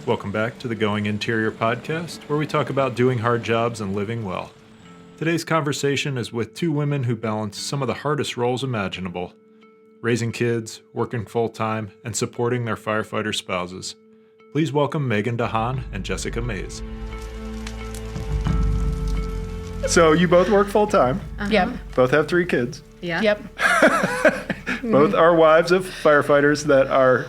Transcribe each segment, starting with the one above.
Welcome back to the Going Interior podcast, where we talk about doing hard jobs and living well. Today's conversation is with two women who balance some of the hardest roles imaginable: raising kids, working full-time, and supporting their firefighter spouses. Please welcome Meghan DeHaan and Jessica Mays. So you both work full-time. Yep. Both have 3 kids. Yeah. Yep. Both are wives of firefighters that are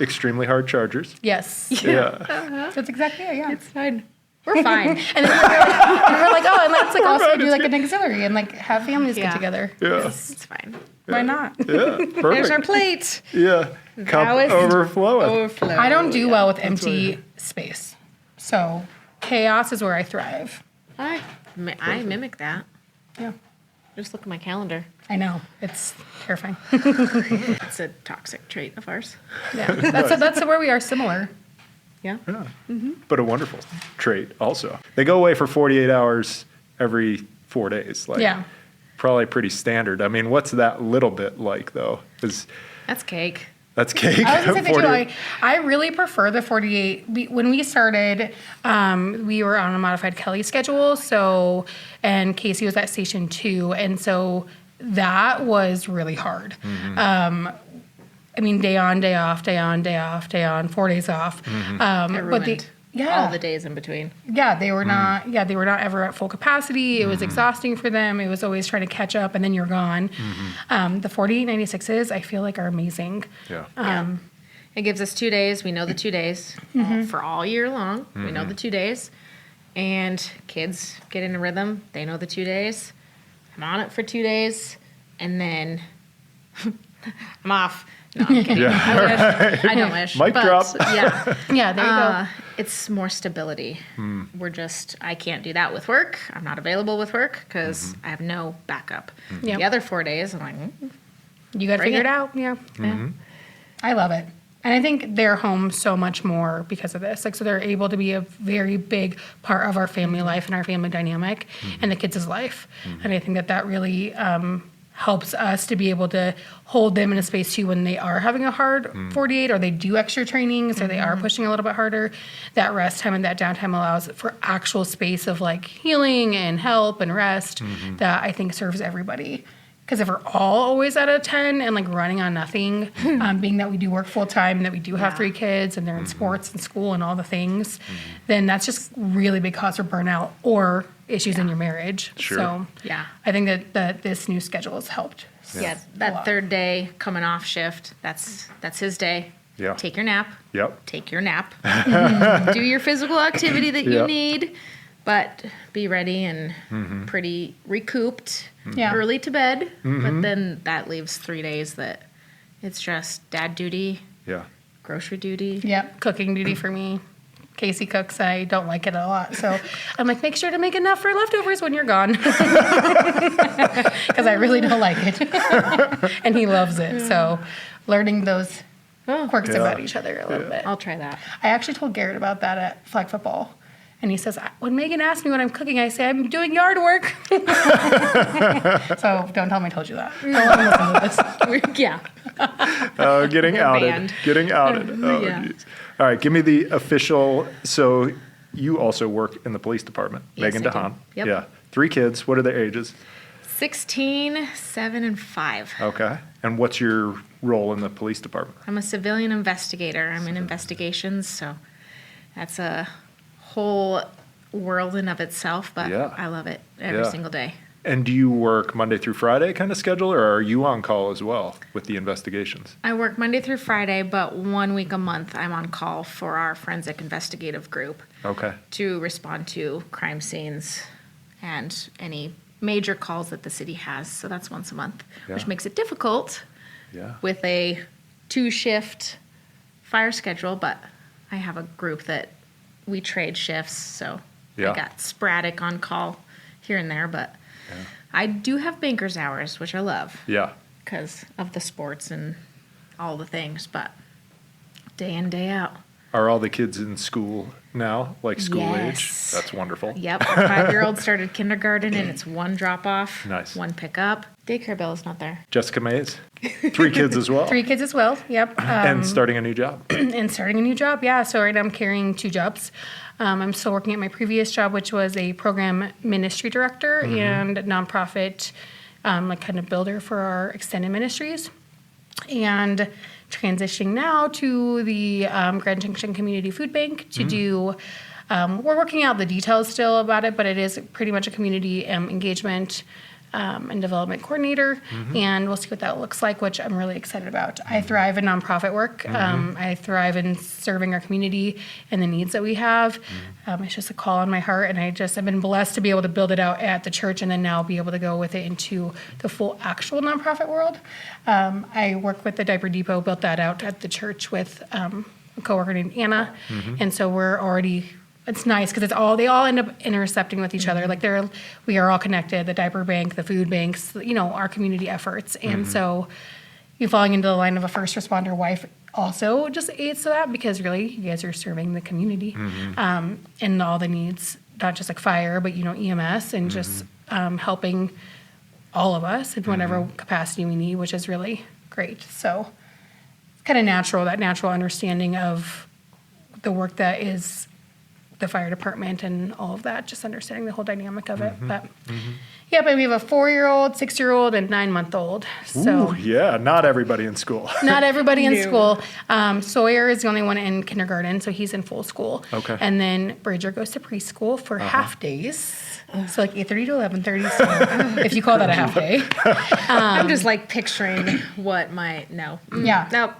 extremely hard chargers. Yes. Yeah. That's exactly it, yeah. It's fine. We're fine. And then we're like, oh, and let's like also do like an auxiliary and like have families get together. Yeah. It's fine. Why not? Yeah. There's Perfect. our plate. Yeah. Cup Now it's overflowing. Overflow. I don't do well with empty space. So chaos is where I thrive. I mimic that. Yeah. Just look at my calendar. I know. It's terrifying. It's a toxic trait of ours. Yeah. That's where we are similar. Yeah. Yeah. But a wonderful trait also. They go away for 48 hours every 4 days. Like, Yeah. Probably pretty standard. I mean, what's that little bit like, though? That's cake. That's cake. I was going to say, 48 too, I really prefer the 48. When we started, we were on a modified Kelly schedule, and Casey was at Station 2, and so that was really hard. Mm-hmm. I mean, day on, day off, day on, day off, day on, 4 days off. Mm-hmm. It ruined yeah. all the days in between. Yeah, they were not. Yeah, they were not ever at full capacity. It was exhausting for them. It was always trying to catch up, and then you're gone. The 4896s, I feel like, are amazing. Yeah. It gives us 2 days. We know the 2 days for all year long. We know the 2 days. And kids get in a rhythm. They know the 2 days. I'm on it for 2 days. And then I'm off. No, I'm kidding. Yeah. I don't wish. Mic but, drop. Yeah. Yeah, there you go. It's more stability. I can't do that with work. I'm not available with work because I have no backup. Yep. The other 4 days, I'm like, You got to Bring figure it. it out. Yeah. I love it. And I think they're home so much more because of this. Like, so they're able to be a very big part of our family life and our family dynamic and the kids' life. And I think that really helps us to be able to hold them in a space too when they are having a hard 48 or they do extra trainings or they are pushing a little bit harder. That rest time and that downtime allows for actual space of like healing and help and rest that I think serves everybody. Because if we're all always at a 10 and like running on nothing, being that we do work full time and that we do have 3 kids and they're in sports and school and all the things, then that's just really big cause for burnout or issues in your marriage. Sure. So yeah. I think that this new schedule has helped. Yeah, a that lot. third day coming off shift, that's his day. Yeah. Take your nap. Yep. Take your nap. Do your physical activity that you Yep. need, but be ready and pretty recouped. Yeah. Early to bed, but then that leaves 3 days that it's just dad duty, Yeah. grocery duty. Yep, cooking duty for me. Casey cooks. I don't like it a lot. So I'm like, make sure to make enough for leftovers when you're gone. Because I really don't like it. And he loves it. So learning those quirks Yeah. about each other a little bit. I'll try that. I actually told Garrett about that at flag football. And he says, when Megan asks me what I'm cooking, I say, I'm doing yard work. So don't tell me I told you that. Don't let me listen to this. Yeah. Getting We're outed. banned. Getting outed. Oh, Yeah. geez. All right, give me the official. So you also work in the police department, Yes, Meghan I do. DeHaan. Yep. Yeah. 3 kids. What are their ages? 16, 7, and 5. Okay. And what's your role in the police department? I'm a civilian investigator. I'm in investigations, so that's a whole world in of itself, but Yeah. I love it every Yeah. single day. And do you work Monday through Friday kind of schedule, or are you on call as well with the investigations? I work Monday through Friday, but 1 week a month I'm on call for our forensic investigative group Okay. to respond to crime scenes and any major calls that the city has. So that's once a month, which Yeah. makes it difficult Yeah. with a 2-shift fire schedule, but I have a group that we trade shifts, so Yeah. I got sporadic on call here and there, but I do have banker's hours, which I love Yeah. because of the sports and all the things, but day in, day out. Are all the kids in school now, like school age? Yes. That's wonderful. Yep, our 5-year-old started kindergarten, and it's 1 drop-off, Nice. 1 pickup. Daycare bill is not there. Jessica Mays, 3 kids as well. 3 kids as well. Yep. And starting a new job. And starting a new job. Yeah. So right now I'm carrying 2 jobs. I'm still working at my previous job, which was a program ministry director and nonprofit, like kind of builder for our extended ministries. And transitioning now to the Grand Junction Community Food Bank to do, we're working out the details still about it, but it is pretty much a community engagement and development coordinator, and we'll see what that looks like, which I'm really excited about. I thrive in nonprofit work. I thrive in serving our community and the needs that we have. It's just a call on my heart, and I've been blessed to be able to build it out at the church and then now be able to go with it into the full actual nonprofit world. I work with the Diaper Depot, built that out at the church with a coworker named Anna, and so we're already... It's nice because they all end up intercepting with each other. Like we are all connected. The diaper bank, the food banks, our community efforts, and so you falling into the line of a first responder wife also just aids to that because really you guys are serving the community and all the needs, not just like fire, but EMS and just helping all of us in whatever capacity we need, which is really great. So it's kind of natural, that natural understanding of the work that is the fire department and all of that, just understanding the whole dynamic of it. But yeah, but we have a 4-year-old, 6-year-old, and 9-month-old. So Ooh, yeah, not everybody in school. not everybody in school. Sawyer is the only one in kindergarten, so he's in full school. Okay. And then Bridger goes to preschool for half days. So like 8:30 to 11:30. So if you call that a half day. I'm just like picturing what my, no. Yeah. Nope.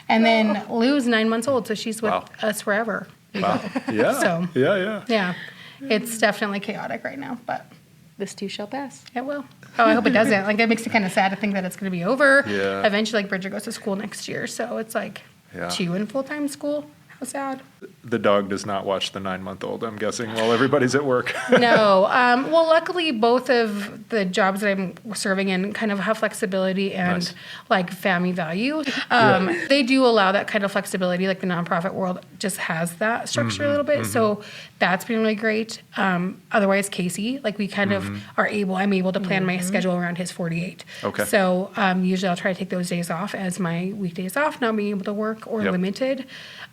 And then Lou's 9 months old, so she's with Wow. us forever. Wow. Yeah. So- Yeah. Yeah. It's definitely chaotic right now, but This too shall pass. it will. Oh, I hope it doesn't. Like, it makes me kind of sad to think that it's going to be over. Yeah. Eventually, like, Bridger goes to school next year, so it's like Yeah. 2 in full-time school. How sad. The dog does not watch the 9-month-old, I'm guessing, while everybody's at work. No. Well, luckily, both of the jobs that I'm serving in kind of have flexibility and Nice. like family value. They do allow that kind of flexibility. Like the nonprofit world just has that structure a little bit. So that's been really great. Otherwise, Casey, like we kind of I'm able to plan my schedule around his 48. Okay. So usually I'll try to take those days off as my weekdays off, not being able to work or Yep. limited.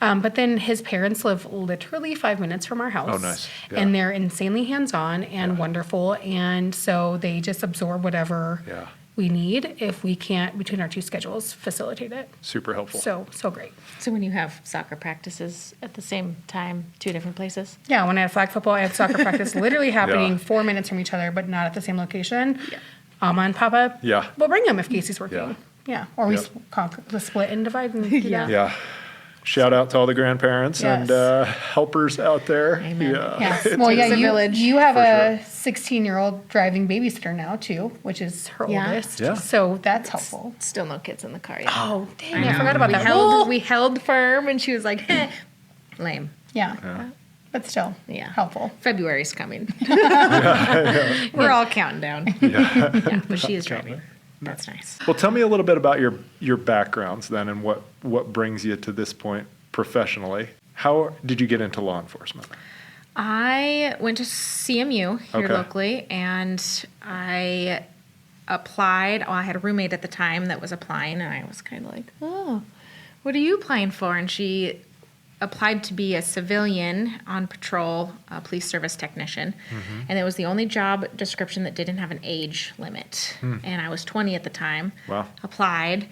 But then his parents live literally 5 minutes from our house. Oh, nice. Yeah. And they're insanely hands-on and wonderful. And so they just absorb whatever Yeah. we need if we can't, between our 2 schedules, facilitate it. Super helpful. So great. So when you have soccer practices at the same time, 2 different places? Yeah, when I had flag football, I had soccer practice literally happening Yeah. 4 minutes from each other, but not at the same location. Yeah. Alma and Papa. Yeah. We'll bring them if Casey's working. Yeah. Yeah. Or we Yep. split and divide and do that. Yeah. Shout out to all the grandparents Yes. and helpers out there. Amen. Yeah. Yes. It's- Well, yeah, It's a village, you have for a 16-year-old driving babysitter now, too, which is her Yeah. oldest. Yeah. So that's helpful. Still no kids in the car yet. Oh, dang, I forgot about we that. held, Well, we held firm, and she was like, lame. yeah. Yeah. But still, Yeah. helpful. February's coming. We're all counting down. Yeah, but she is driving. That's nice. Well, tell me a little bit about your backgrounds then and what brings you to this point professionally. How did you get into law enforcement? I went to CMU here Okay. locally, and I applied. Well, I had a roommate at the time that was applying, and I was kind of like, oh, what are you applying for? And she applied to be a civilian on patrol, a police service technician. And it was the only job description that didn't have an age limit. And I was 20 at the time. Wow. Applied.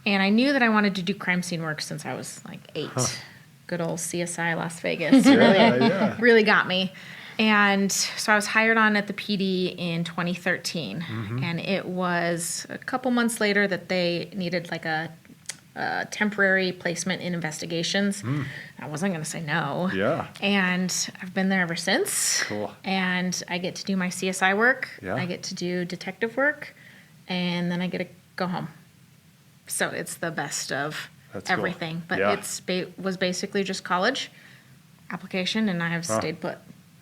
And I knew that I wanted to do crime scene work since I was like 8. Good old CSI Las Vegas Yeah. really got me. And so I was hired on at the PD in 2013. And it was a couple months later that they needed like a temporary placement in investigations. I wasn't going to say no. Yeah. And I've been there ever since. Cool. And I get to do my CSI work. Yeah. I get to do detective work. And then I get to go home. So it's the best of That's cool. everything. But Yeah. it's was basically just college application, and I have stayed put.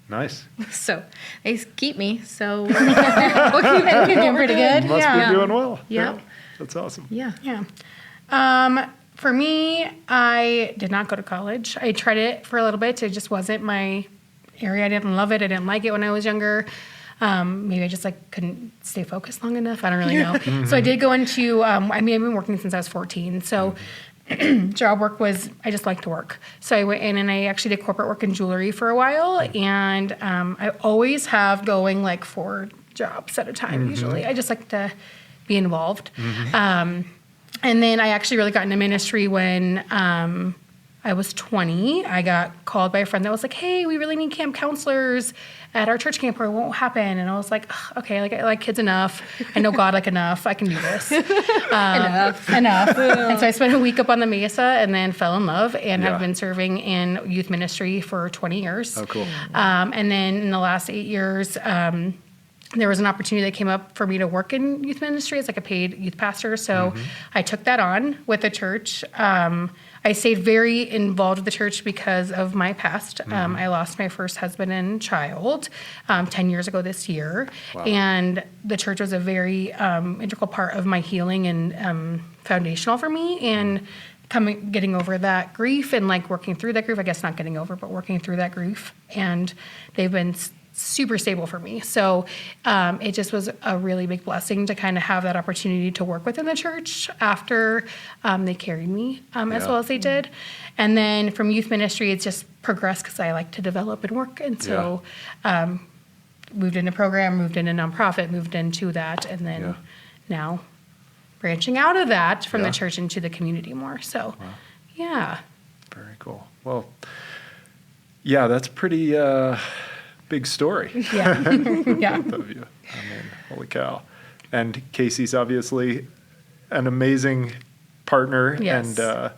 Nice. So they keep me. So You're doing pretty good. Must Yeah. be doing well. Yeah. That's awesome. yeah. Yeah. For me, I did not go to college. I tried it for a little bit. It just wasn't my area. I didn't love it. I didn't like it when I was younger. Maybe I just couldn't stay focused long enough. I don't really know. So I did go into, I've been working since I was 14. So job work was, I just like to work. So I went in and I actually did corporate work in jewelry for a while. And I always have going 4 jobs at a time usually. I just like to be involved. And then I actually really got into ministry when I was 20. I got called by a friend that was like, hey, we really need camp counselors at our church camp or it won't happen. And I was like, okay, I like kids enough. I know God enough. I can do this. Enough. And so I spent a week up on the Mesa and then fell in love and have been serving in youth ministry for 20 years. Oh, cool. And then in the last 8 years, there was an opportunity that came up for me to work in youth ministry as a paid youth pastor. So I took that on with the church. I stayed very involved with the church because of my past. I lost my first husband and child 10 years ago this year. Wow. And the church was a very integral part of my healing and foundational for me. And getting over that grief and working through that grief, I guess not getting over, but working through that grief. And they've been super stable for me. So it just was a really big blessing to kind of have that opportunity to work within the church after they carried me as well as they did. And then from youth ministry, it's just progressed because I like to develop and work. And so moved into program, moved into nonprofit, moved into that. And then now branching out of that from the church into the community more. So, Very cool. Well, that's pretty... big story. Yeah. Both of you. Holy cow. And Casey's obviously an amazing partner and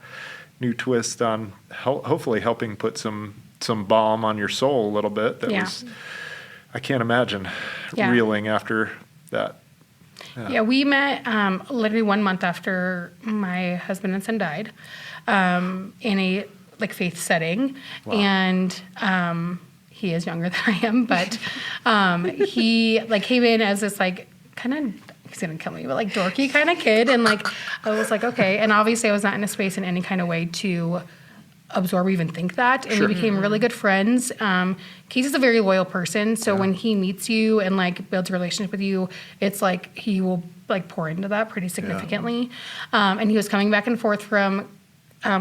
new twist on hopefully helping put some balm on your soul a little bit. That was, I can't imagine reeling after that. Yeah, we met literally 1 month after my husband and son died in a faith setting. Wow. And he is younger than I am, but he came in as this kind of, he's gonna kill me, but dorky kind of kid, and I was okay. And obviously, I was not in a space in any kind of way to absorb or even think that. And we became really good friends. Casey's a very loyal person, so when he meets you and builds a relationship with you, it's he will pour into that pretty significantly. And he was coming back and forth from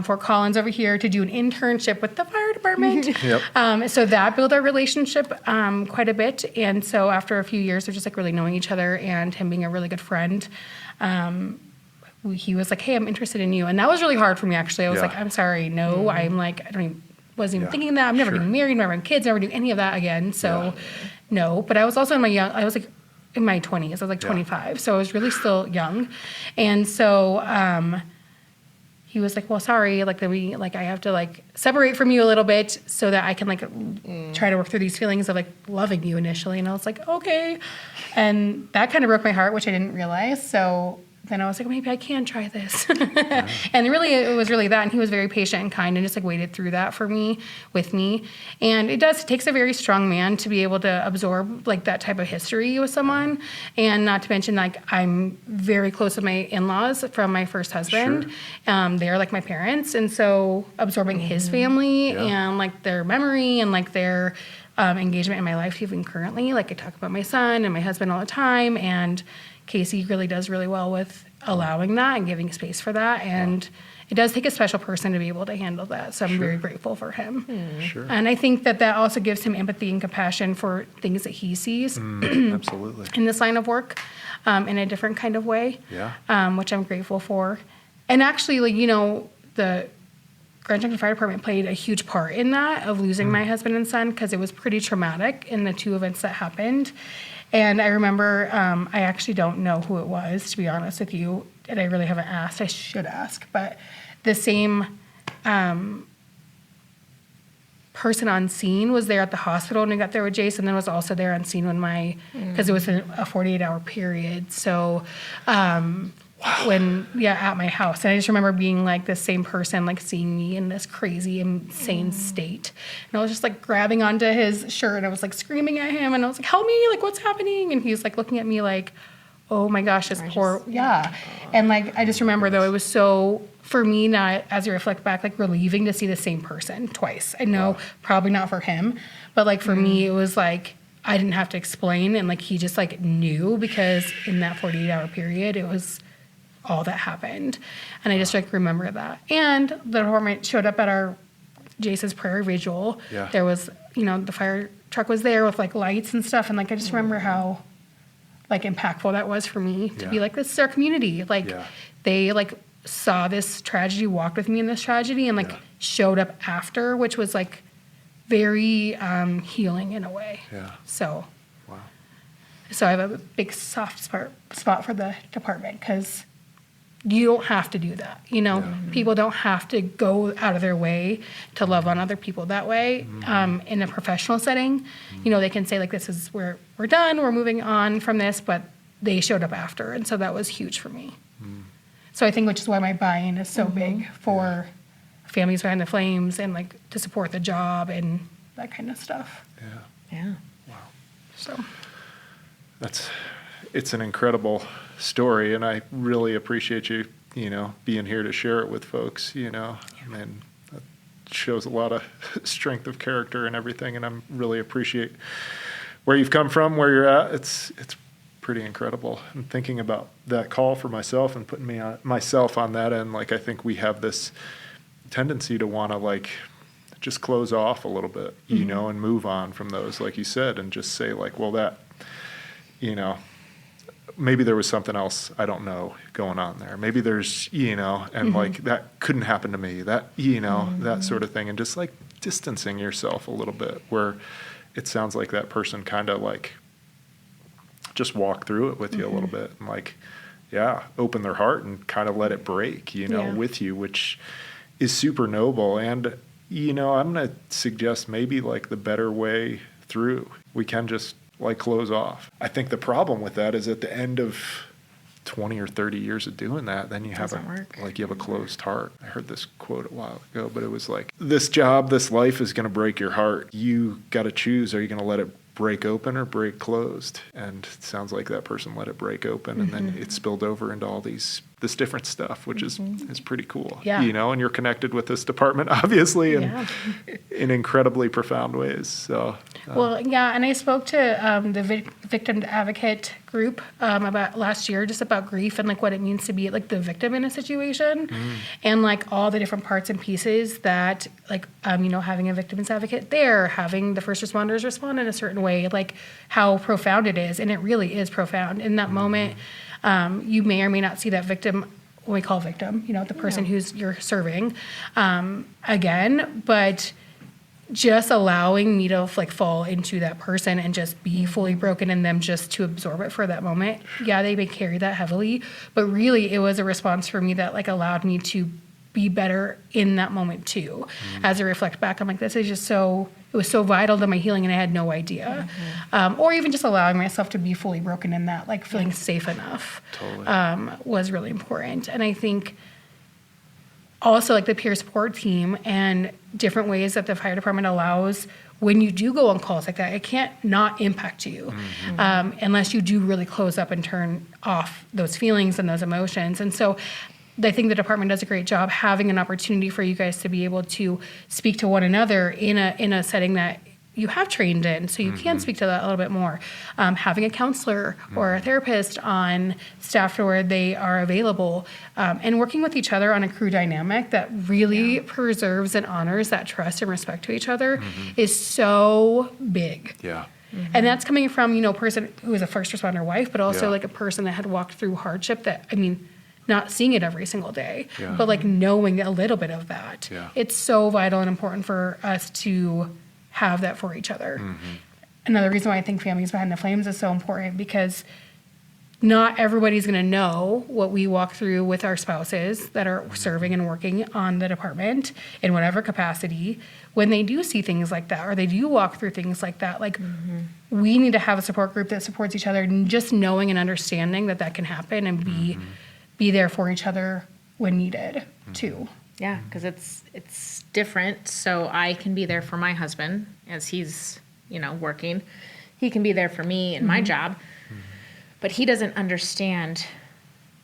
Fort Collins over here to do an internship with the fire department. So that built our relationship quite a bit. And so after a few years of just really knowing each other and him being a really good friend, he was like, hey, I'm interested in you. And that was really hard for me, actually. I was I'm sorry, no. I'm wasn't even thinking that. I'm never getting married, never having kids, never doing any of that again. So no. But I was also in my in my 20s. I was 25. So I was really still young. And so he was like, well, sorry, then we, I have to, separate from you a little bit so that I can, try to work through these feelings of, loving you initially. And I was like, okay. And that kind of broke my heart, which I didn't realize. So then I was like, maybe I can try this. And really, it was really that. And he was very patient and kind and just, waited through that with me. And it takes a very strong man to be able to absorb, that type of history with someone. And not to mention, I'm very close with my in-laws from my first husband. They're like my parents. And so absorbing his family and, their memory and, their engagement in my life even currently. I talk about my son and my husband all the time. And Casey really does really well with allowing that and giving space for that. And it does take a special person to be able to handle that. So I'm very grateful for him. And I think that also gives him empathy and compassion for things that he sees absolutely in this line of work in a different kind of way, which I'm grateful for. And actually, the Grand Junction Fire Department played a huge part in that, of losing my husband and son, because it was pretty traumatic in the 2 events that happened. And I remember, I actually don't know who it was, to be honest with you, and I really haven't asked. I should ask. But the same person on scene was there at the hospital when we got there with Jason, and then was also there on scene when because it was a 48-hour period. So at my house. And I just remember being the same person, seeing me in this crazy, insane state. And I was just grabbing onto his shirt and I was screaming at him and I was like, help me, what's happening? And he was looking at me oh my gosh, this poor, And I just remember though, it was so for me, now as I reflect back, like relieving to see the same person twice. I know probably not for him, but like for me, it was like I didn't have to explain, and like he just like knew, because in that 48-hour period, it was all that happened. And I just like remember that. And the department showed up at our Jace's prayer vigil. Yeah. There was, the fire truck was there with like lights and stuff, and like I just remember how like impactful that was for me to be like, this is our community. Like they like saw this tragedy, walked with me in this tragedy, and like showed up after, which was like very healing in a way. Yeah. So Wow. so I have a big soft spot for the department, because you don't have to do that. People don't have to go out of their way to love on other people that way. In a professional setting, they can say like, this is where we're done, we're moving on from this, but they showed up after. And so that was huge for me. So I think, which is why my buy-in is so big for Families Behind the Flames, and like to support the job and that kind of stuff. Yeah. Wow. So It's an incredible story, and I really appreciate you, being here to share it with folks, I mean, that shows a lot of strength of character and everything, and I really appreciate where you've come from, where you're at. It's pretty incredible. And thinking about that call for myself and putting myself on that end, like I think we have this tendency to want to like just close off a little bit, and move on from those, like you said, and just say like, well, that, maybe there was something else I don't know going on there. Maybe there's, and like that couldn't happen to me, that, that sort of thing. And just like distancing yourself a little bit, where it sounds like that person kind of like just walk through it with you a little bit, and like, open their heart and kind of let it break, with you, which is super noble. And, I'm going to suggest maybe like the better way through. We can just like close off. I think the problem with that is at the end of 20 or 30 years of doing that, then you have a closed heart. I heard this quote a while ago, but it was like, this job, this life is going to break your heart. You got to choose. Are you going to let it break open or break closed? And it sounds like that person let it break open, and then it spilled over into all this different stuff, which is pretty cool. And you're connected with this department, obviously, and in incredibly profound ways. So and I spoke to the victim advocate group about last year, just about grief and like what it means to be like the victim in a situation, and like all the different parts and pieces that like having a victim's advocate there, having the first responders respond in a certain way, like how profound it is. And it really is profound in that moment. You may or may not see that victim, what we call victim, the person who's you're serving, again, but just allowing me to like fall into that person and just be fully broken in them, just to absorb it for that moment. They may carry that heavily, but really it was a response for me that like allowed me to be better in that moment too. As I reflect back, I'm like, this is just it was so vital to my healing, and I had no idea. Or even just allowing myself to be fully broken in that, like feeling safe enough, was really important. And I think also like the peer support team and different ways that the fire department allows when you do go on calls like that, it can't not impact you unless you do really close up and turn off those feelings and those emotions. And so I think the department does a great job having an opportunity for you guys to be able to speak to one another in a setting that you have trained in, so you can speak to that a little bit more. Having a counselor or a therapist on staff to where they are available, and working with each other on a crew dynamic that really preserves and honors that trust and respect to each other is so big. And that's coming from, a person who is a first responder wife, but also like a person that had walked through hardship that, not seeing it every single day, but like knowing a little bit of that. It's so vital and important for us to have that for each other. Another reason why I think Families Behind the Flames is so important, because not everybody's going to know what we walk through with our spouses that are serving and working on the department in whatever capacity. When they do see things like that, or they do walk through things like that, like we need to have a support group that supports each other, and just knowing and understanding that that can happen, and be there for each other when needed too. Yeah, because it's different. So I can be there for my husband as he's, working. He can be there for me in my job, but he doesn't understand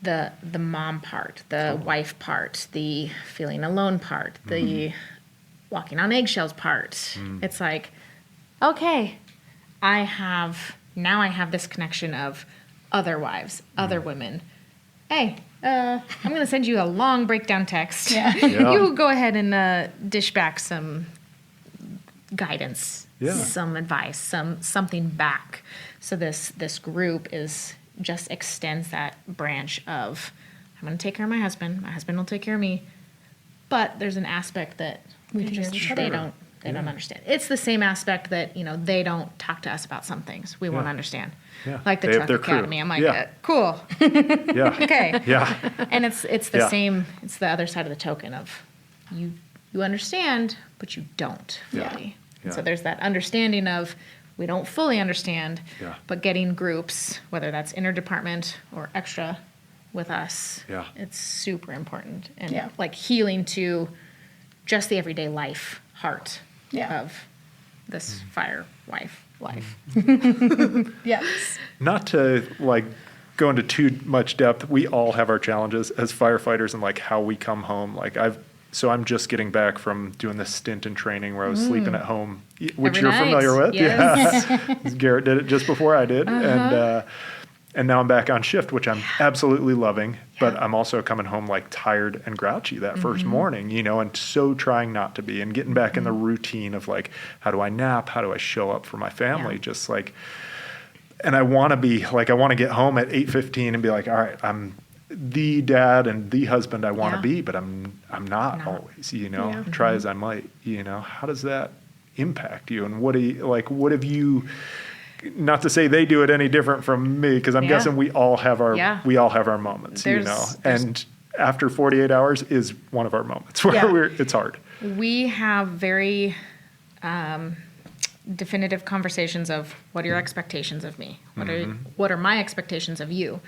the mom part, the wife part, the feeling alone part, the walking on eggshells part. It's like, okay, I have this connection of other wives, other women. Hey, I'm going to send you a long breakdown text. Yeah. You go ahead and dish back some guidance, some advice, something back. So this group just extends that branch of, I'm going to take care of my husband will take care of me. But there's an aspect that they don't understand. It's the same aspect that, they don't talk to us about some things. We won't understand. Yeah. Like the They have truck their academy. crew. I'm like, cool. Yeah. Okay. Yeah. And it's the Yeah. same, it's the other side of the token of you understand, but you don't Yeah. really. Yeah. And so there's that understanding of we don't fully understand, Yeah. but getting groups, whether that's interdepartment or extra with us, Yeah. it's super important. And Yeah. like healing to just the everyday life heart of this fire life. Yes. Not to go into too much depth, we all have our challenges as firefighters and how we come home. So I'm just getting back from doing this stint in training where I was sleeping at home, which Every you're night. familiar with. Yes. Yeah. Garrett did it just before I did. And now I'm back on shift, which I'm absolutely loving, but I'm also coming home tired and grouchy that first morning, and so trying not to be and getting back in the routine of how do I nap? How do I show up for my family? Yeah. Just and I want to be I want to get home at 8:15 and be all right, I'm the dad and the husband I want to be, but I'm not always, try as I might, how does that impact you? And what have you, not to say they do it any different from me, because I'm guessing we all have our moments, and after 48 hours is one of our moments where it's hard. We have very definitive conversations of what are your expectations of me? What are my expectations of you?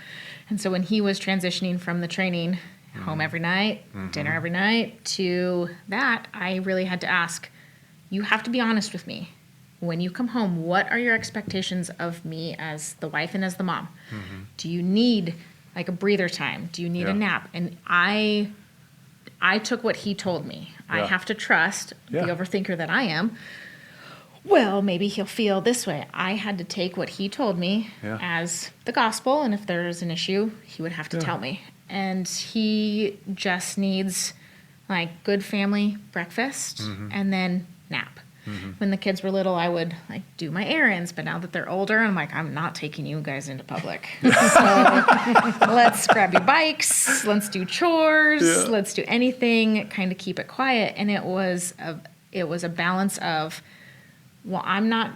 And so when he was transitioning from the training home every night, dinner every night, to that, I really had to ask, you have to be honest with me. When you come home, what are your expectations of me as the wife and as the mom? Do you need a breather time? Do you need a nap? And I took what he told me. I have to trust the overthinker that I am. Well, maybe he'll feel this way. I had to take what he told me as the gospel, and if there's an issue, he would have to tell me. And he just needs good family breakfast and then nap. When the kids were little, I would do my errands, but now that they're older, I'm not taking you guys into public. So let's grab your bikes, let's do chores, let's do anything, kind of keep it quiet. And it was a balance of, well, I'm not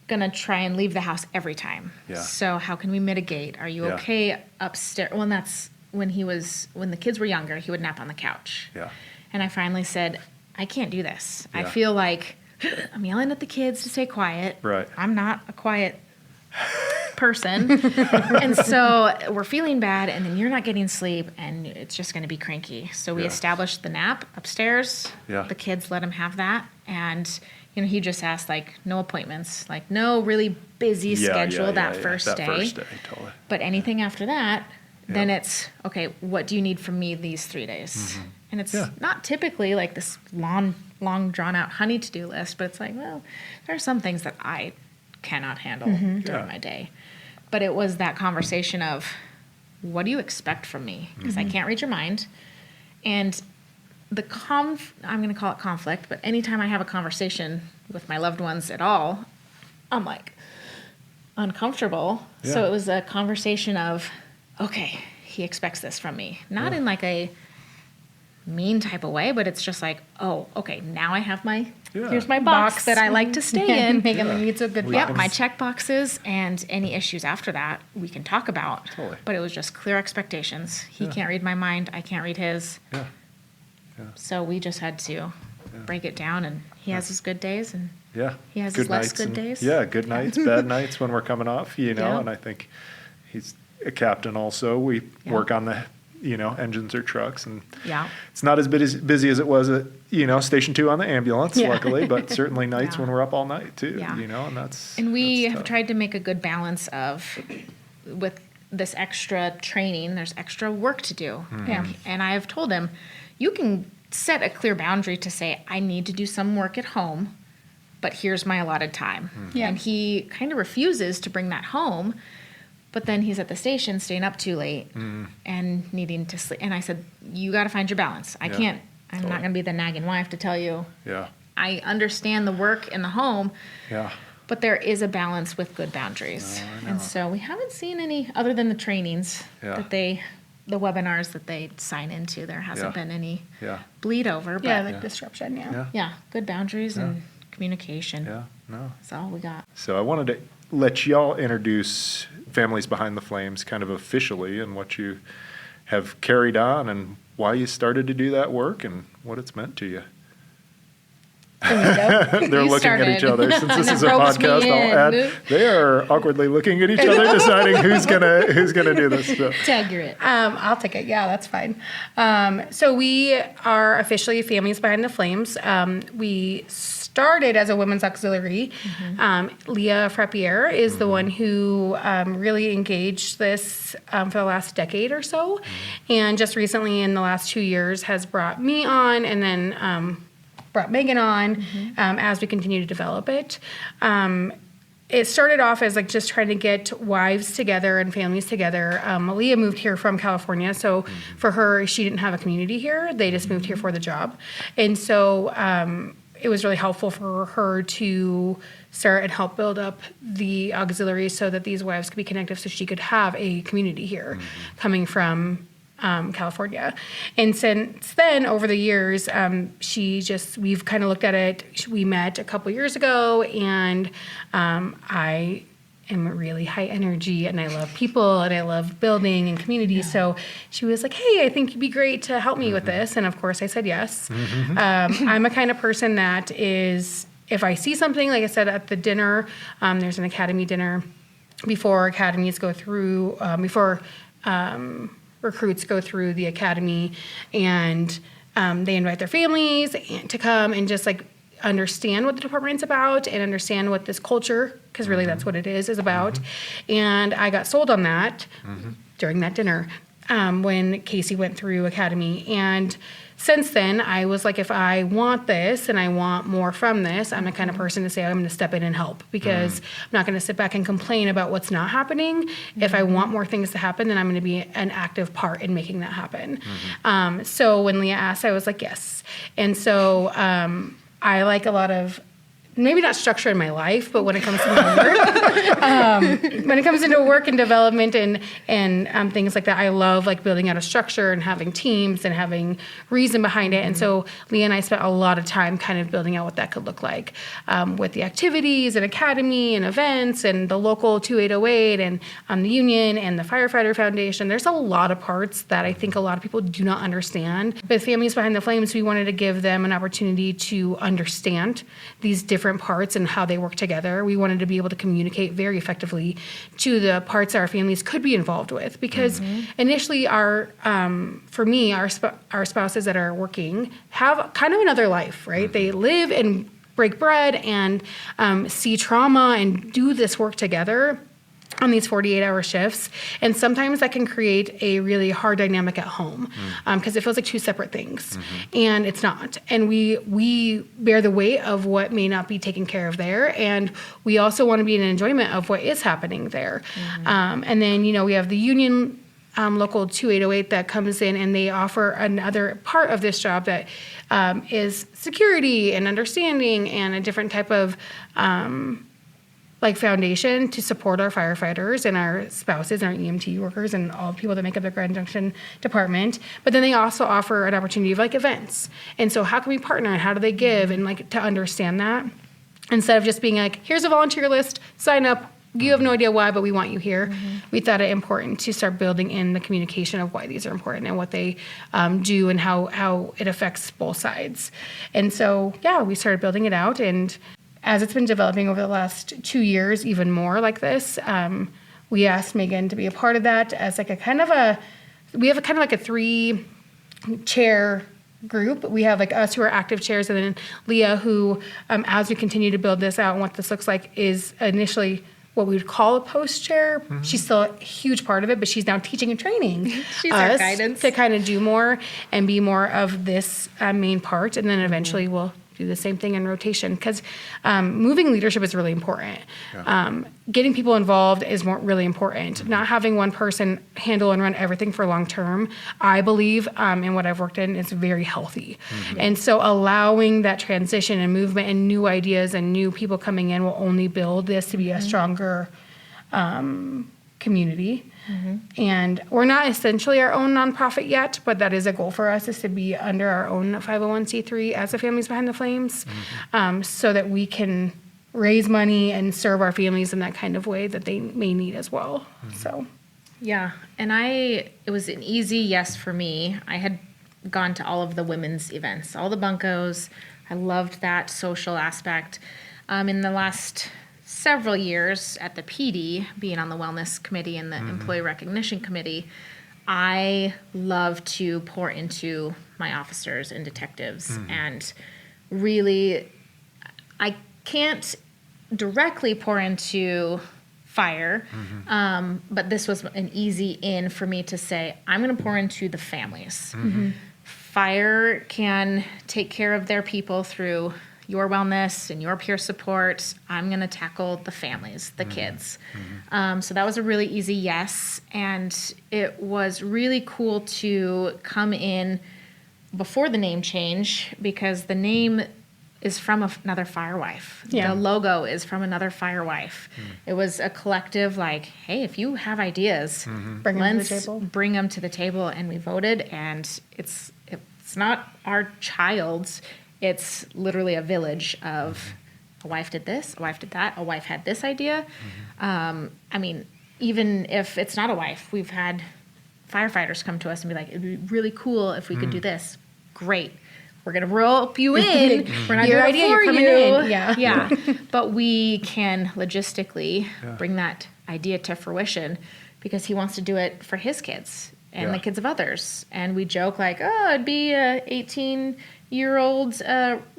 going to try and leave the house every time. Yeah. So how can we mitigate? Are you okay upstairs? Well, and that's when the kids were younger, he would nap on the couch. Yeah. And I finally said, I can't do this. Yeah. I feel like I'm yelling at the kids to stay quiet. Right. I'm not a quiet person. And so we're feeling bad, and then you're not getting sleep, and it's just going to be cranky. So we established the nap upstairs. Yeah. The kids let him have that. And, he just asked, no appointments, no really busy schedule that first day. Totally. But anything after that, then it's, okay, what do you need from me these 3 days? And it's not typically this long, drawn out honey to-do list, but it's well, there are some things that I cannot handle during my day. But it was that conversation of, what do you expect from me? Because I can't read your mind. And I'm going to call it conflict, but anytime I have a conversation with my loved ones at all, I'm uncomfortable. Yeah. So it was a conversation of, okay, he expects this from me. Not in a mean type of way, but it's just oh, okay, now I have here's my box that I like to stay in. Making the needs a good box. Yep, my check boxes, and any issues after that we can talk about. Totally. But it was just clear expectations. He can't read my mind, I can't read his. Yeah. So we just had to break it down, and he has his good days, and Yeah. he has Good his less nights good and- days. Yeah, good nights, bad nights when we're coming off, and I think he's a captain also. We work on the, engines or trucks, and it's not as busy as it was at, Station 2 on the ambulance, luckily, but certainly nights when we're up all night too, and that's. And we have tough. tried to make a good balance of, with this extra training, there's extra work to do. Yeah. And I have told him, you can set a clear boundary to say, I need to do some work at home, but here's my allotted time. Yeah. And he kind of refuses to bring that home, but then he's at the station staying up too late and needing to sleep. And I said, you got to find your balance. I'm not going to be the nagging wife to tell you. Yeah. I understand the work in the home. Yeah. But there is a balance with good boundaries. And so we haven't seen any, other than the trainings that the webinars that they sign into, there hasn't been any bleed over. But disruption, yeah, good boundaries and communication. Yeah. No. That's all we got. So I wanted to let y'all introduce Families Behind the Flames kind of officially and what you have carried on and why you started to do that work and what it's meant to you. They're You looking at each other. Since this is a ropes me podcast, I'll in. add they are awkwardly looking at each other, deciding who's gonna do this. So. Tag, you're it. I'll take it. Yeah, that's fine. So we are officially Families Behind the Flames. We started as a women's auxiliary. Leah Frappier is the one who really engaged this for the last decade or so. And just recently in the last 2 years has brought me on and then brought Meghan on as we continue to develop it. It started off as like just trying to get wives together and families together. Leah moved here from California, so for her, she didn't have a community here. They just moved here for the job. And so it was really helpful for her to start and help build up the auxiliary so that these wives could be connected so she could have a community here coming from California. And since then, over the years, we've kind of looked at it. We met a couple years ago, and I am really high energy, and I love people, and I love building and community. So she was like, hey, I think you'd be great to help me with this. And of course, I said yes. I'm a kind of person that is, if I see something, like I said, at the dinner, there's an academy dinner before academies go through, recruits go through the academy, and they invite their families to come and just like understand what the department's about and understand what this culture, because really that's what it is about. And I got sold on that during that dinner when Casey went through academy. And since then, I was like, if I want this and I want more from this, I'm the kind of person to say I'm going to step in and help, because I'm not going to sit back and complain about what's not happening. If I want more things to happen, then I'm going to be an active part in making that happen. So when Leah asked, I was like, yes. And so I like a lot of, maybe not structure in my life, but when it comes to work, when it comes into work and development and things like that, I love like building out a structure and having teams and having reason behind it. And so Leah and I spent a lot of time kind of building out what that could look like with the activities and academy and events and the local 2808 and the union and the Firefighter Foundation. There's a lot of parts that I think a lot of people do not understand. With Families Behind the Flames, we wanted to give them an opportunity to understand these different parts and how they work together. We wanted to be able to communicate very effectively to the parts our families could be involved with, because initially for me, our spouses that are working have kind of another life, right? They live and break bread and see trauma and do this work together on these 48-hour shifts. And sometimes that can create a really hard dynamic at home because it feels like two separate things. And it's not. And we bear the weight of what may not be taken care of there. And we also want to be in enjoyment of what is happening there. And then, we have the union local 2808 that comes in, and they offer another part of this job that is security and understanding and a different type of foundation to support our firefighters and our spouses and our EMT workers and all the people that make up the Grand Junction Department. But then they also offer an opportunity of events. And so how can we partner and how do they give, and to understand that instead of just being like, here's a volunteer list, sign up. You have no idea why, but we want you here. We thought it important to start building in the communication of why these are important and what they do and how it affects both sides. And so, we started building it out. And as it's been developing over the last 2 years, even more like this, we asked Meghan to be a part of that as we have a 3-chair group. We have us who are active chairs, and then Leah who, as we continue to build this out and what this looks like, is initially what we would call a post chair. She's still a huge part of it, but she's now teaching and training She's our guidance. to kind of do more and be more of this main part. And then eventually we'll do the same thing in rotation, because moving leadership is really important. Getting people involved is really important. Not having one person handle and run everything for long term, I believe, in what I've worked in, is very healthy. And so allowing that transition and movement and new ideas and new people coming in will only build this to be a stronger community. And we're not essentially our own nonprofit yet, but that is a goal for us, is to be under our own 501c3 as the Families Behind the Flames, so that we can raise money and serve our families in that kind of way that they may need as well. So, Yeah, and it was an easy yes for me. I had gone to all of the women's events, all the bunkos. I loved that social aspect. In the last several years at the PD, being on the wellness committee and the employee recognition committee, I love to pour into my officers and detectives. And really, I can't directly pour into fire, but this was an easy in for me to say, I'm going to pour into the families. Fire can take care of their people through your wellness and your peer support. I'm going to tackle the families, the kids. So that was a really easy yes. And it was really cool to come in before the name change, because the name is from another firewife. Yeah. The logo is from another firewife. It was a collective, like, hey, if you have ideas, bring them to the let's table. bring them to the table. And we voted, and it's not our child's. It's literally a village of a wife did this, a wife did that, a wife had this idea. I mean, even if it's not a wife, we've had firefighters come to us and be like, it'd be really cool if we could do this. Great. We're going to rope you in. We're not Your doing idea, it for you're coming you. in. Yeah. Yeah. But we can logistically bring that idea to fruition, because he wants to do it for his kids and the kids of others. And we joke like, oh, it'd be a 18-year-old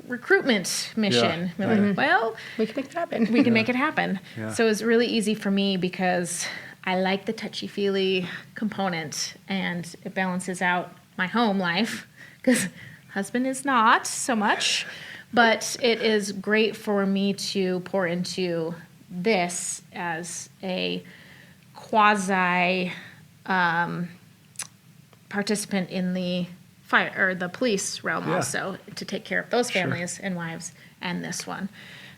recruitment mission. We're like, well, We can make it happen. we can make it happen. Yeah. So it was really easy for me, because I like the touchy-feely component, and it balances out my home life, because husband is not so much. But it is great for me to pour into this as a quasi participant in the fire or the police realm, also to take care of those families and wives, and this one.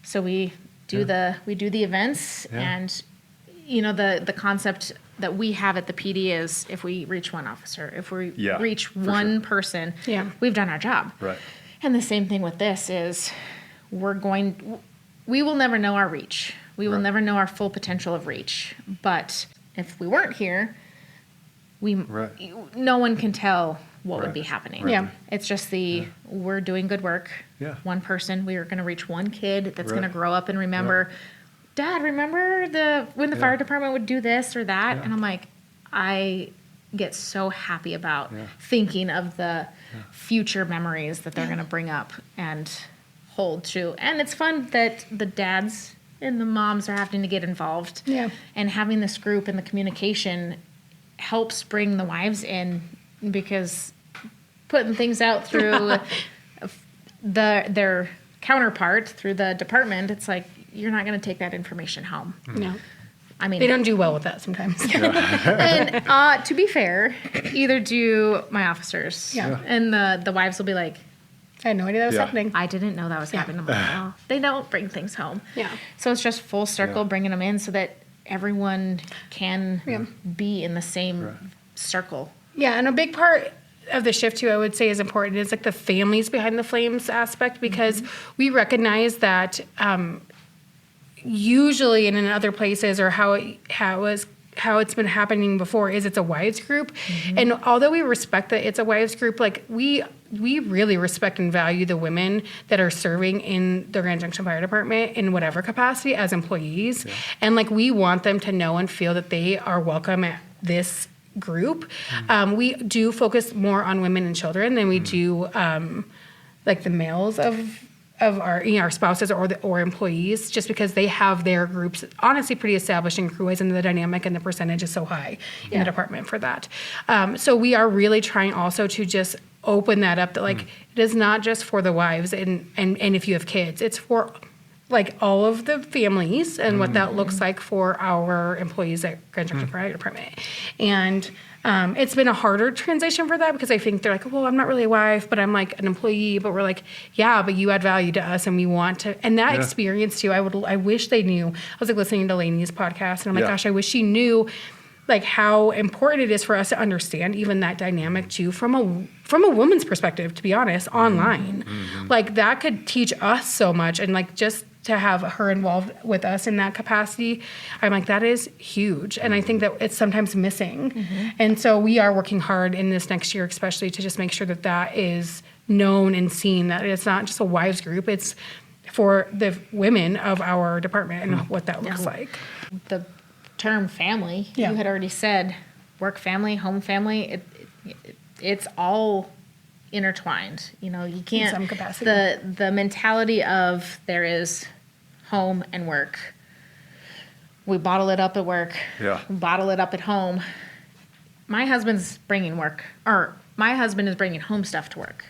So we do the events, and the concept that we have at the PD is, if we reach one officer, if we reach one person, we've done our job. Right. And the same thing with this is, we will never know our reach. We will never know our full potential of reach. But if we weren't here, no one can tell what would be happening. Yeah. It's just we're doing good work. Yeah. One person, we are going to reach one kid that's going to grow up and remember, Dad, remember when the fire department would do this or that? And I'm like, I get so happy about thinking of the future memories that they're going to bring up and hold true. And it's fun that the dads and the moms are having to get involved. Yeah. And having this group and the communication helps bring the wives in, because putting things out through their counterpart through the department, it's like, you're not going to take that information home. No. I mean, They don't do well with that sometimes. and to be fair, either do my officers. Yeah. And the wives will be like, I had no idea that was happening. I didn't know that was happening. I'm like, well, they don't bring things home. Yeah. So it's just full circle, bringing them in so that everyone can be in the same circle. Yeah, and a big part of the shift too, I would say, is important is like the families behind the flames aspect, because we recognize that usually and in other places, or how it's been happening before, is it's a wives group. And although we respect that it's a wives group, like we really respect and value the women that are serving in the Grand Junction Fire Department in whatever capacity as employees. And like, we want them to know and feel that they are welcome at this group. We do focus more on women and children than we do like the males of our our spouses or employees, just because they have their groups honestly pretty established and crew-wise, and the dynamic and the percentage is so high in the department for that. So we are really trying also to just open that up, that like it is not just for the wives and if you have kids, it's for like all of the families and what that looks like for our employees at Grand Junction Fire Department. And it's been a harder transition for that, because I think they're like, well, I'm not really a wife, but I'm like an employee. But we're like, yeah, but you add value to us, and we want to. And that experience too, I wish they knew. I was like listening to Lainey's podcast, and I'm like, gosh, I wish she knew like how important it is for us to understand even that dynamic too, from a woman's perspective, to be honest, online. Like that could teach us so much, and like just to have her involved with us in that capacity, I'm like, that is huge. And I think that it's sometimes missing. And so we are working hard in this next year, especially to just make sure that that is known and seen, that it's not just a wives group, it's for the women of our department and what that looks like. The term family, you had already said work family, home family, it's all intertwined. You know, you can't, in some capacity. The mentality of there is home and work. We bottle it up at work. We bottle it up at home. My husband's bringing work, or my husband is bringing home stuff to work.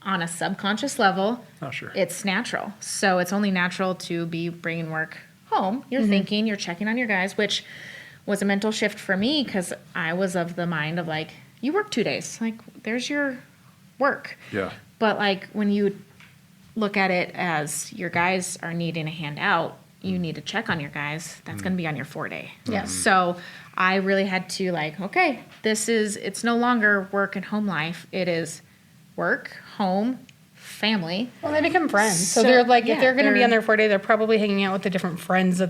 On a subconscious level, it's natural. So it's only natural to be bringing work home. You're thinking, you're checking on your guys, which was a mental shift for me, because I was of the mind of like, you work 2 days. Like, there's your work. But like when you look at it as your guys are needing a hand out, you need to check on your guys. That's going to be on your 4-day. So I really had to like, okay, it's no longer work and home life. It is work, home, family. Well, they become friends. So they're like, if they're going to be on their 4-day, they're probably hanging out with the different friends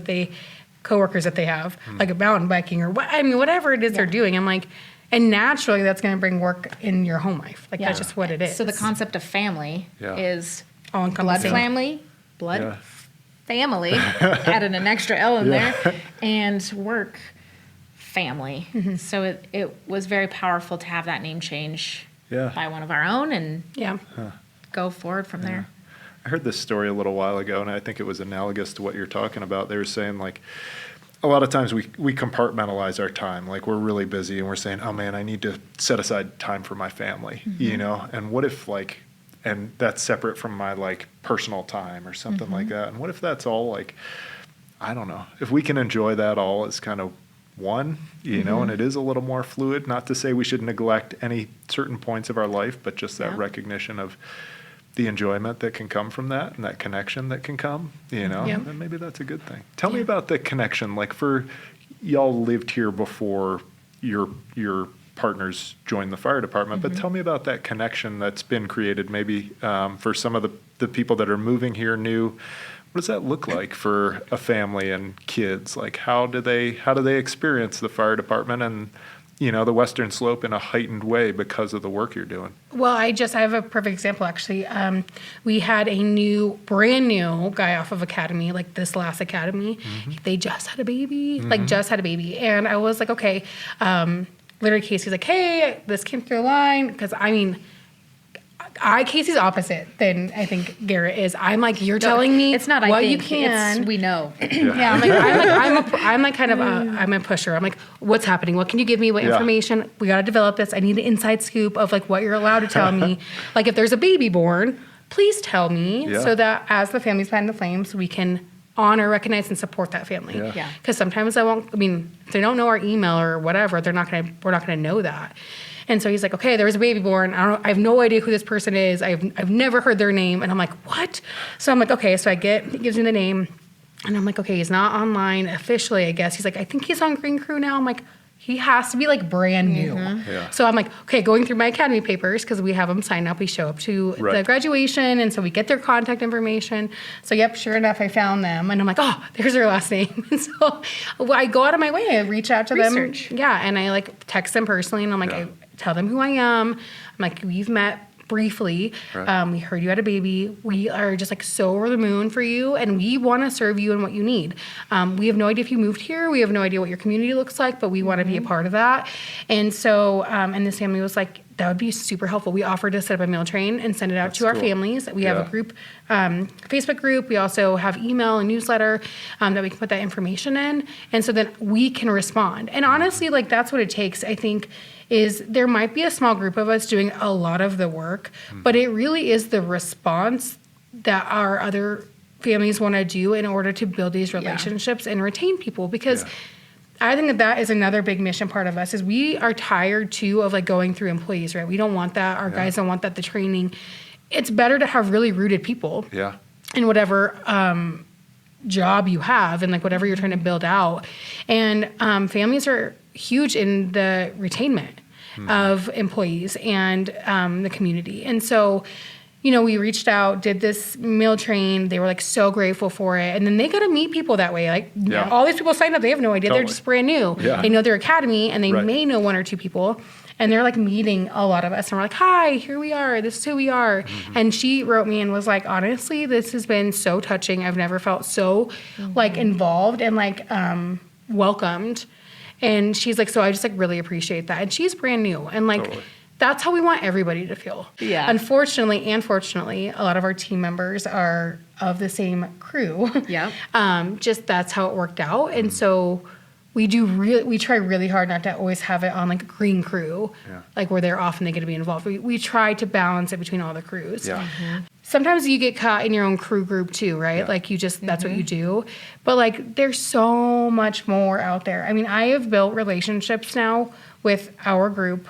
coworkers that they have, like a mountain biking or whatever it is they're doing. I'm like, and naturally that's going to bring work in your home life. Like that's just what it is. So the concept of family is all blood family, family, added an extra L in there, and work family. So it was very powerful to have that name change by one of our own, and go forward from there. I heard this story a little while ago, and I think it was analogous to what you're talking about. They were saying, like, a lot of times we compartmentalize our time. Like, we're really busy, and we're saying, oh, man, I need to set aside time for my family, you know? And what if, like, and that's separate from my, like, personal time or something like that. And what if that's all, like, I don't know, if we can enjoy that all as kind of one, you know, and it is a little more fluid. Not to say we should neglect any certain points of our life, but just that recognition of the enjoyment that can come from that and that connection that can come, you know, and maybe that's a good thing. Tell me about the connection. Like, for y'all lived here before your partners joined the fire department, but tell me about that connection that's been created maybe for some of the people that are moving here new. What does that look like for a family and kids? Like, how do they experience the fire department and, you know, the Western Slope in a heightened way because of the work you're doing? Well, I have a perfect example, actually. We had a brand new guy off of academy, like this last academy. They just had a baby, And I was like, okay. Literally, Casey's like, hey, this came through the line. Because, I mean, Casey's opposite than I think Garrett is. I'm like, you're telling me it's not what I think, you can. we know. I'm a pusher. I'm like, what's happening? What can you give me? What information? We got to develop this. I need an inside scoop of like what you're allowed to tell me. Like, if there's a baby born, please tell me so that as the family's behind the flames, we can honor, recognize, and support that family. Because sometimes if they don't know our email or whatever, we're not gonna know that. And so he's like, okay, there was a baby born. I have no idea who this person is. I've never heard their name. And I'm like, what? So I'm like, okay. So he gives me the name. And I'm like, okay, he's not online officially, I guess. He's like, I think he's on Green Crew now. I'm like, he has to be like brand new. So I'm like, okay, going through my academy papers, because we have them sign up. We show up to the graduation. And so we get their contact information. So sure enough, I found them. And I'm like, oh, there's their last name. And so I go out of my way. I reach out to them. Yeah. And I like text them personally. And I'm like, I tell them who I am. I'm like, we've met briefly. We heard you had a baby. We are just like so over the moon for you, and we want to serve you and what you need. We have no idea if you moved here. We have no idea what your community looks like, but we want to be a part of that. And so, and this family was like, that would be super helpful. We offered to set up a meal train and send it out to our families. We have a group, Facebook group. We also have email and newsletter that we can put that information in. And so then we can respond. And honestly, like that's what it takes, I think, is there might be a small group of us doing a lot of the work, but it really is the response that our other families want to do in order to build these relationships and retain people. Because I think that is another big mission part of us is we are tired too of like going through employees, right? We don't want that. Our guys don't want that, the training. It's better to have really rooted people in whatever job you have and like whatever you're trying to build out. And families are huge in the retainment of employees and the community. And so, you know, we reached out, did this meal train. They were like so grateful for it. And then they got to meet people that way. Like all these people signed up. They have no idea. They're just brand new. They know their academy and they may know one or two people. And they're like meeting a lot of us. And we're like, hi, here we are. This is who we are. And she wrote me and was like, honestly, this has been so touching. I've never felt so like involved and like welcomed. And she's like, so I just like really appreciate that. And she's brand new. And like, that's how we want everybody to feel. Unfortunately and fortunately, a lot of our team members are of the same crew. Just that's how it worked out. And so we try really hard not to always have it on like a green crew, like where they're often they get to be involved. We try to balance it between all the crews. Sometimes you get caught in your own crew group too, right? Like you just, that's what you do. But like there's so much more out there. I mean, I have built relationships now with our group.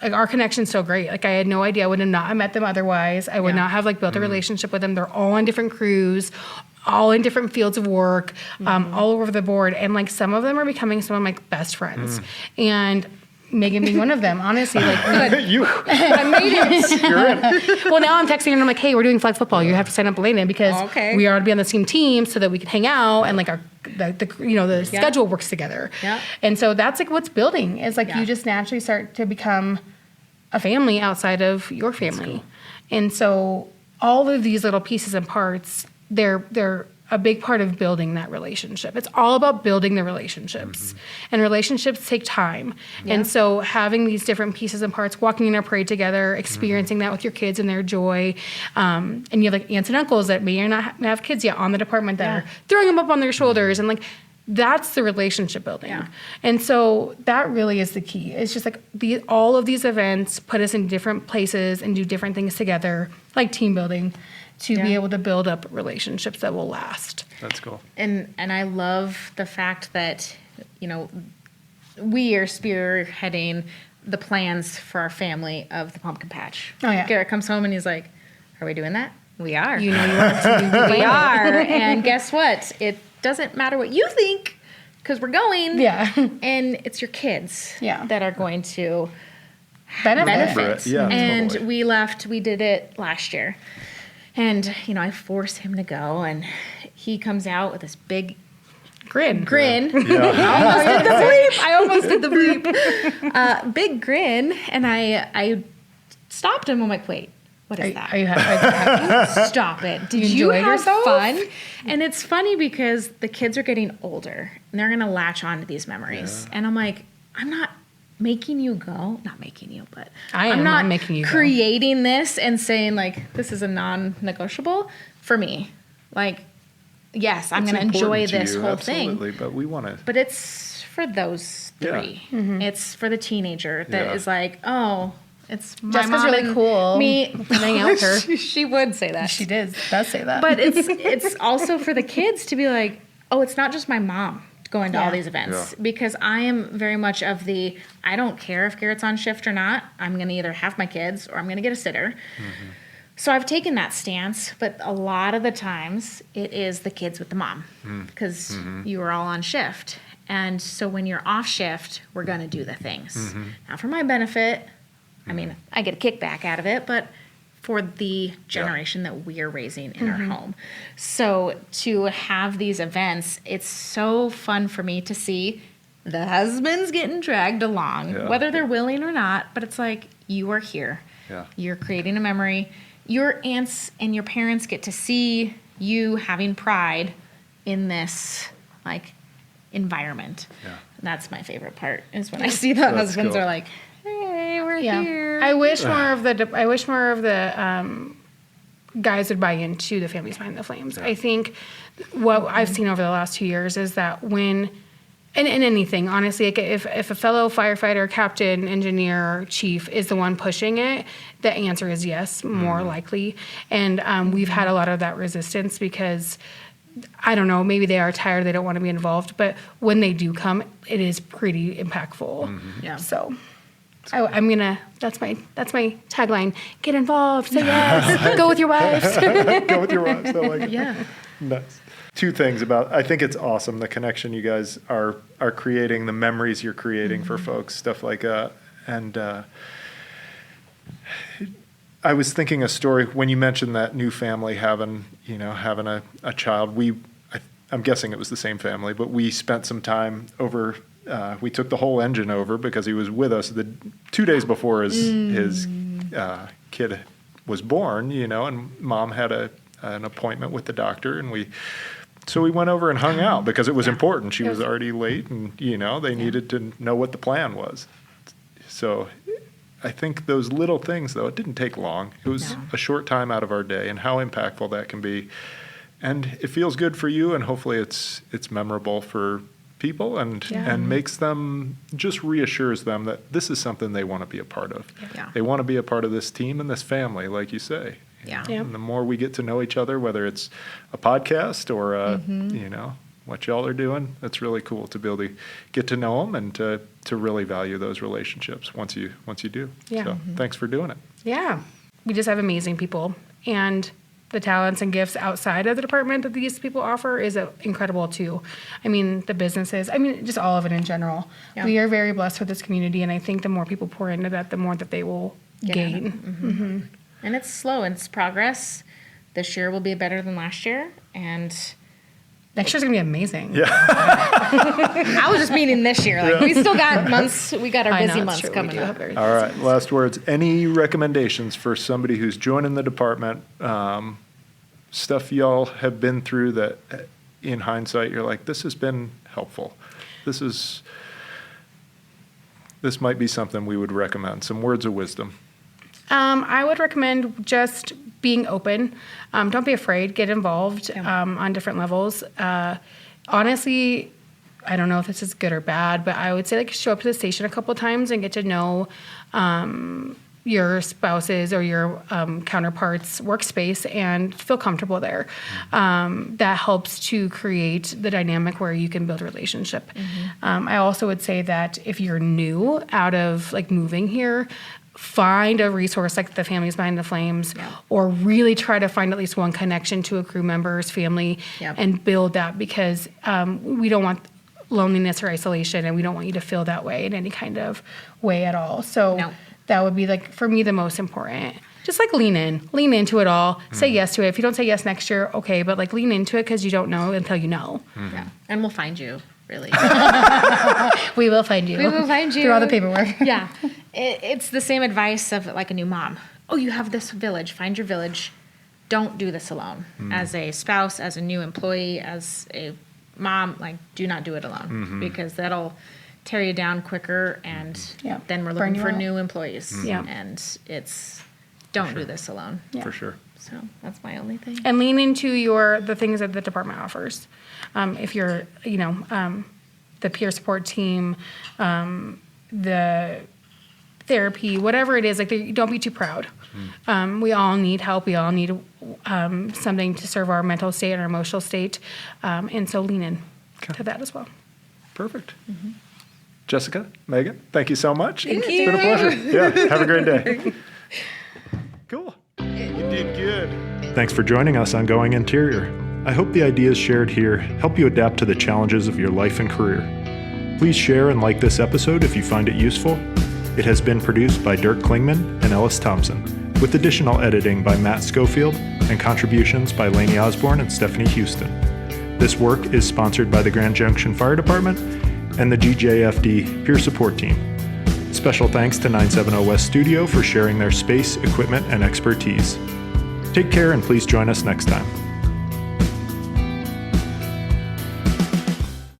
Like our connection's so great. Like I had no idea. I would have not met them otherwise. I would not have like built a relationship with them. They're all on different crews, all in different fields of work, all over the board. And like some of them are becoming some of my best friends. And Meghan being one of them, honestly, like I made it. You're in. Well, now I'm texting her and I'm like, hey, we're doing flag football. You have to sign up Elena because we are to be on the same team so that we can hang out and like our the schedule works together. And so that's like what's building is like you just naturally start to become a family outside of your family. And so all of these little pieces and parts, they're a big part of building that relationship. It's all about building the relationships. And relationships take time. And so having these different pieces and parts, walking in a parade together, experiencing that with your kids and their joy. And you have like aunts and uncles that may or not have kids yet on the department that are throwing them up on their shoulders. And like, that's the relationship building. And so that really is the key. It's just like all of these events put us in different places and do different things together, like team building, to be able to build up relationships that will last. That's cool. And I love the fact that, you know, we are spearheading the plans for our family of the pumpkin patch. Garrett comes home and he's like, are we doing that? We are. You know you want to do We are. And guess what? It doesn't matter what you think because we're going. And it's your kids that are going to benefit. And we did it last year. And, you know, I force him to go, and he comes out with this big grin. I almost did the bleep. Big grin. And I stopped him. I'm like, wait, what is that? Are you happy? Stop it. Did you have fun? And it's funny because the kids are getting older, and they're going to latch on to these memories. And I'm like, I'm not making you go, not making you, but I'm not making you creating this and saying like, this is a non-negotiable for me. Like, yes, I'm going to enjoy this whole thing. But we want to. But it's for those three. It's for the teenager that is like, oh, it's my Jessica's mom really cool. Me hang out with her. She would say that. She does say that. But it's also for the kids to be like, oh, it's not just my mom going to all these events because I am very much of the, I don't care if Garrett's on shift or not. I'm going to either have my kids or I'm going to get a sitter. So I've taken that stance, but a lot of the times it is the kids with the mom because you are all on shift. And so when you're off shift, we're going to do the things. Not for my benefit. I mean, I get a kickback out of it, but for the generation that we're raising in our home. So to have these events, it's so fun for me to see the husbands getting dragged along, whether they're willing or not, but it's like, you are here. You're creating a memory. Your aunts and your parents get to see you having pride in this, like, environment. That's my favorite part, is when I see the husbands are like, hey, we're right here. I wish more of the guys would buy into the Families Behind the Flames. I think what I've seen over the last 2 years is that when, and anything, honestly, like if a fellow firefighter, captain, engineer, chief is the one pushing it, the answer is yes, more likely. And we've had a lot of that resistance because, I don't know, maybe they are tired, they don't want to be involved, but when they do come, it is pretty impactful. Yeah. So I'm gonna. That's my tagline. Get involved. Say yes. Go with your wives. Go with your wives. I like it. Yeah. Nice. Two things about. I think it's awesome the connection you guys are creating, the memories you're creating for folks, stuff like that. And I was thinking a story when you mentioned that new family having a child. I'm guessing it was the same family, but we spent some time over. We took the whole engine over because he was with us the 2 days before his kid was born, and Mom had an appointment with the doctor, and we went over and hung out because it was important. She was already late, and they needed to know what the plan was. So I think those little things, though, it didn't take long. It was a short time out of our day, and how impactful that can be. And it feels good for you, and hopefully it's memorable for people and makes them, just reassures them that this is something they want to be a part of. Yeah. They want to be a part of this team and this family, like you say. Yeah. And the more we get to know each other, whether it's a podcast or what y'all are doing, it's really cool to be able to get to know them and to really value those relationships once you do. Yeah. So thanks for doing it. Yeah. We just have amazing people, and the talents and gifts outside of the department that these people offer is incredible too. I mean, the businesses, just all of it in general. Yeah. We are very blessed with this community, and I think the more people pour into that, the more that they will gain. Mm-hmm. And it's slow, and it's progress. This year will be better than last year, and next year's gonna be amazing. Yeah. I was just meaning this year. Like we still got months. We got our busy months true. coming up. All right, last words. Any recommendations for somebody who's joining the department? Stuff y'all have been through that, in hindsight, you're like, this has been helpful. This might be something we would recommend. Some words of wisdom. I would recommend just being open. Don't be afraid. Get involved on different levels. Honestly, I don't know if this is good or bad, but I would say show up to the station a couple of times and get to know your spouse's or your counterpart's workspace and feel comfortable there. That helps to create the dynamic where you can build a relationship. I also would say that if you're new out of moving here, find a resource like the Families Behind the Flames, or really try to find at least one connection to a crew member's family and build that, because we don't want loneliness or isolation, and we don't want you to feel that way in any kind of way at all. So that would be for me the most important. Just lean into it all. Say yes to it. If you don't say yes next year, okay, but lean into it, because you don't know until you know. Yeah, and we'll find you. Really, we will find you. We will find you through all the paperwork. Yeah, it's the same advice of a new mom. Oh, you have this village. Find your village. Don't do this alone. As a spouse, as a new employee, as a mom, do not do it alone, because that'll tear you down quicker, and then we're looking for new employees. And don't do this alone. For sure. So that's my only thing. And lean into the things that the department offers. If you're, the peer support team, the therapy, whatever it is, don't be too proud. We all need help. We all need something to serve our mental state and our emotional state. And so lean in to that as well. Perfect. Jessica, Megan, thank you so much. Thank you. It's been a pleasure. Yeah, have a great day. Cool. You did good. Thanks for joining us on Going Interior. I hope the ideas shared here help you adapt to the challenges of your life and career. Please share and like this episode if you find it useful. It has been produced by Dirk Klingman and Ellis Thompson, with additional editing by Matt Schofield and contributions by Lainey Osborne and Stephanie Houston. This work is sponsored by the Grand Junction Fire Department and the GJFD Peer Support Team. Special thanks to 970 West Studio for sharing their space, equipment, and expertise. Take care, and please join us next time.